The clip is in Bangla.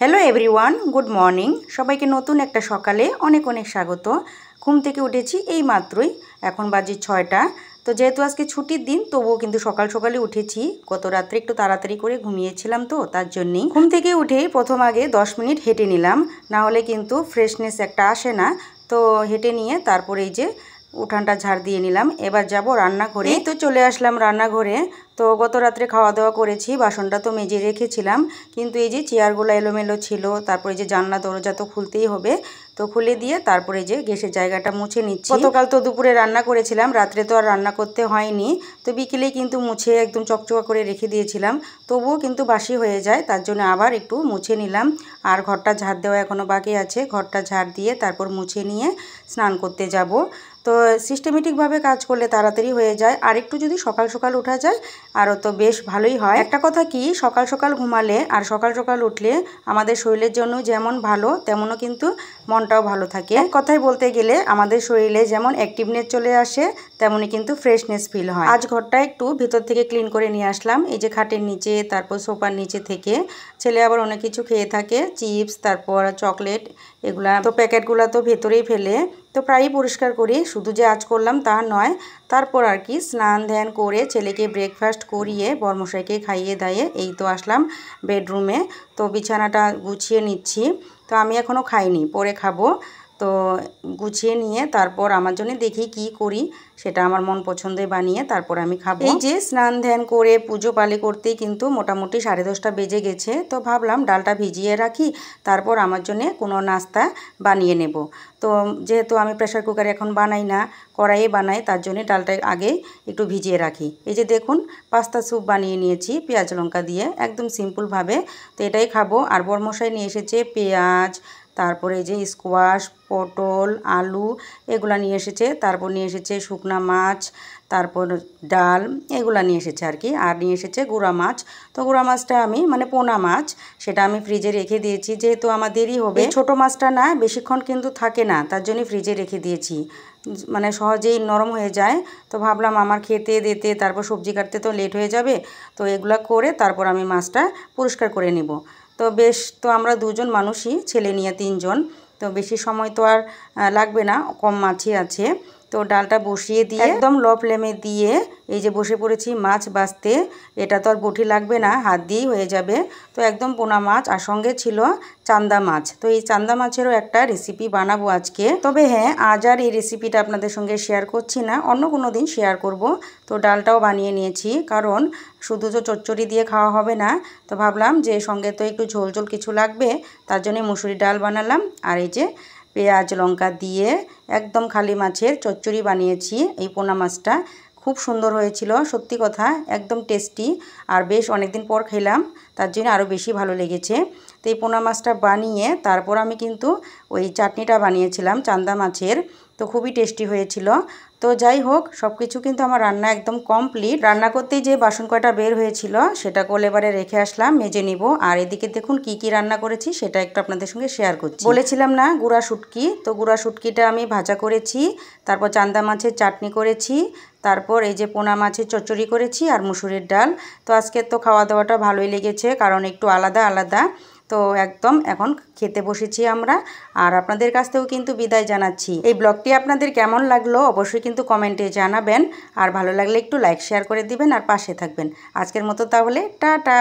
Hello everyone, good morning. সবাইকে নতুন একটা সকালে অনেক অনেক স্বাগত। ঘুম থেকে উঠেছি এই মাত্রই, এখন বাজে 6টা। তো যেহেতু আজকে ছুটির দিন, তবুও কিন্তু সকাল সকালে উঠেছি। গত রাত্রে একটু তাড়াতাড়ি করে ঘুমিয়েছিলাম, তো তার জন্যেই ঘুম থেকে উঠেই প্রথম আগে 10 মিনিট হেঁটে নিলাম, না হলে কিন্তু ফ্রেশনেস একটা আসে না। তো হেঁটে নিয়ে তারপরে এই যে উঠানটা ঝাড় দিয়ে নিলাম। এবার যাব রান্নাঘরে। এই তো চলে আসলাম রান্নাঘরে। তো গত রাত্রে খাওয়া দাওয়া করেছি, বাসনটা তো মেজে রেখেছিলাম, কিন্তু এই যে চেয়ারগুলো এলোমেলো ছিল, তারপরে যে জানলা দরজা তো খুলতেই হবে, তো খুলে দিয়ে তারপরে যে গ্যাসের জায়গাটা মুছে নিচ্ছি। গতকাল তো দুপুরে রান্না করেছিলাম, রাত্রে তো আর রান্না করতে হয়নি, তো বিকেলেই কিন্তু মুছে একদম চকচকা করে রেখে দিয়েছিলাম, তবুও কিন্তু বাসি হয়ে যায়, তার জন্য আবার একটু মুছে নিলাম। আর ঘরটা ঝাড় দেওয়া এখনও বাকি আছে, ঘরটা ঝাড় দিয়ে তারপর মুছে নিয়ে স্নান করতে যাব। তো সিস্টেমেটিকভাবে কাজ করলে তাড়াতাড়ি হয়ে যায়, আর একটু যদি সকাল সকাল ওঠা যায় আরও তো বেশ ভালোই হয়। একটা কথা কি, সকাল সকাল ঘুমালে আর সকাল সকাল উঠলে আমাদের শরীরের জন্য যেমন ভালো, তেমনও কিন্তু মনটাও ভালো থাকে। এক কথায় বলতে গেলে আমাদের শরীরে যেমন অ্যাক্টিভনেস চলে আসে, তেমনই কিন্তু ফ্রেশনেস ফিল হয়। আজ ঘরটা একটু ভিতর থেকে ক্লিন করে নিয়ে আসলাম, এই যে খাটের নিচে, তারপর সোফার নিচে থেকে। ছেলে আবার অনেক কিছু খেয়ে থাকে, চিপস, তারপর চকলেট, এগুলা তো প্যাকেটগুলো তো ভেতরেই ফেলে, তো প্রায়ই পরিষ্কার করি। শুধু যে আজ করলাম তা নয়, তারপর আর কি স্নান ধ্যান করে ছেলেকে ব্রেকফাস্ট করিয়ে বরমশাইকে খাইয়ে দাইয়ে এই তো আসলাম বেডরুমে। তো বিছানাটা গুছিয়ে নিচ্ছি, তো আমি এখনও খাইনি, পরে খাবো। তো গুছিয়ে নিয়ে তারপর আমার জন্য দেখি কি করি, সেটা আমার মন পছন্দে বানিয়ে তারপর আমি খাবো। এই যে স্নান ধ্যান করে পুজো পালি করতেই কিন্তু মোটামুটি 10:30 বেজে গেছে। তো ভাবলাম ডালটা ভিজিয়ে রাখি, তারপর আমার জন্য কোনো নাস্তা বানিয়ে নেব। তো যেহেতু আমি প্রেশার কুকারে এখন বানাই না, কড়াইয়ে বানাই, তার জন্য ডালটা আগে একটু ভিজিয়ে রাখি। এই যে দেখুন, পাস্তা স্যুপ বানিয়ে নিয়েছি পেঁয়াজ লঙ্কা দিয়ে, একদম সিম্পলভাবে। তো এটাই খাবো। আর বরমশাই নিয়ে এসেছে পেঁয়াজ, তারপরে যে স্কোয়াশ, পটল, আলু, এগুলা নিয়ে এসেছে। তারপর নিয়ে এসেছে শুকনা মাছ, তারপর ডাল, এগুলা নিয়ে এসেছে আর কি। আর নিয়ে এসেছে গুঁড়া মাছ। তো গুঁড়া মাছটা আমি মানে পোনা মাছ, সেটা আমি ফ্রিজে রেখে দিয়েছি, যেহেতু আমার দেরি হবে। ছোট মাছটা না বেশিক্ষণ কিন্তু থাকে না, তার জন্যই ফ্রিজে রেখে দিয়েছি, মানে সহজেই নরম হয়ে যায়। তো ভাবলাম আমার খেতে দিতে তারপর সবজি কাটতে তো লেট হয়ে যাবে, তো এগুলা করে তারপর আমি মাছটা পরিষ্কার করে নেব। তো বেশ, তো আমরা দুজন মানুষই, ছেলে নিয়ে 3 জন, তো বেশি সময় তো আর লাগবে না, কম মাছই আছে। তো ডালটা বসিয়ে দিয়ে একদম লো ফ্লেমে দিয়ে এই যে বসে পড়েছি মাছ ভাজতে। এটা তো আর বটি লাগবে না, হাত দিয়েই হয়ে যাবে। তো একদম পোনা মাছ, আর সঙ্গে ছিল চান্দা মাছ। তো এই চান্দা মাছেরও একটা রেসিপি বানাবো আজকে। তবে হ্যাঁ, আজ আর এই রেসিপিটা আপনাদের সঙ্গে শেয়ার করছি না, অন্য কোনো দিন শেয়ার করব। তো ডালটাও বানিয়ে নিয়েছি, কারণ শুধু তো চচ্চড়ি দিয়ে খাওয়া হবে না, তো ভাবলাম যে সঙ্গে তো একটু ঝোল ঝোল কিছু লাগবে, তার জন্য মুসুরি ডাল বানালাম। আর এই যে পেঁয়াজ লঙ্কা দিয়ে একদম খালি মাছের চচ্চড়ি বানিয়েছি। এই পোনা মাছটা খুব সুন্দর হয়েছিল, সত্যি কথা, একদম টেস্টি। আর বেশ অনেকদিন পর খেলাম, তার জন্য আরও বেশি ভালো লেগেছে। তো এই পোনা মাছটা বানিয়ে তারপর আমি কিন্তু ওই চাটনিটা বানিয়েছিলাম চান্দা মাছের, তো খুবই টেস্টি হয়েছিল। তো যাই হোক, সব কিছু কিন্তু আমার রান্না একদম কমপ্লিট। রান্না করতেই যে বাসন কয়টা বের হয়েছিল সেটা কোলেবারে রেখে আসলাম, মেজে নিব। আর এদিকে দেখুন কি কি রান্না করেছি সেটা একটু আপনাদের সঙ্গে শেয়ার করছি। বলেছিলাম না গুঁড়া শুটকি, তো গুঁড়া শুটকিটা আমি ভাজা করেছি, তারপর চান্দা মাছের চাটনি করেছি, তারপর এই যে পোনা মাছের চচ্চড়ি করেছি, আর মুসুরির ডাল। তো আজকের তো খাওয়া দাওয়াটা ভালোই লেগেছে, কারণ একটু আলাদা আলাদা। তো একদম এখন খেতে বসেছি আমরা, আর আপনাদের কাছ থেকেও কিন্তু বিদায় জানাচ্ছি। এই ব্লগটি আপনাদের কেমন লাগলো অবশ্যই কিন্তু কমেন্টে জানাবেন, আর ভালো লাগলে একটু লাইক শেয়ার করে দিবেন, আর পাশে থাকবেন। আজকের মতো তাহলে টাটা।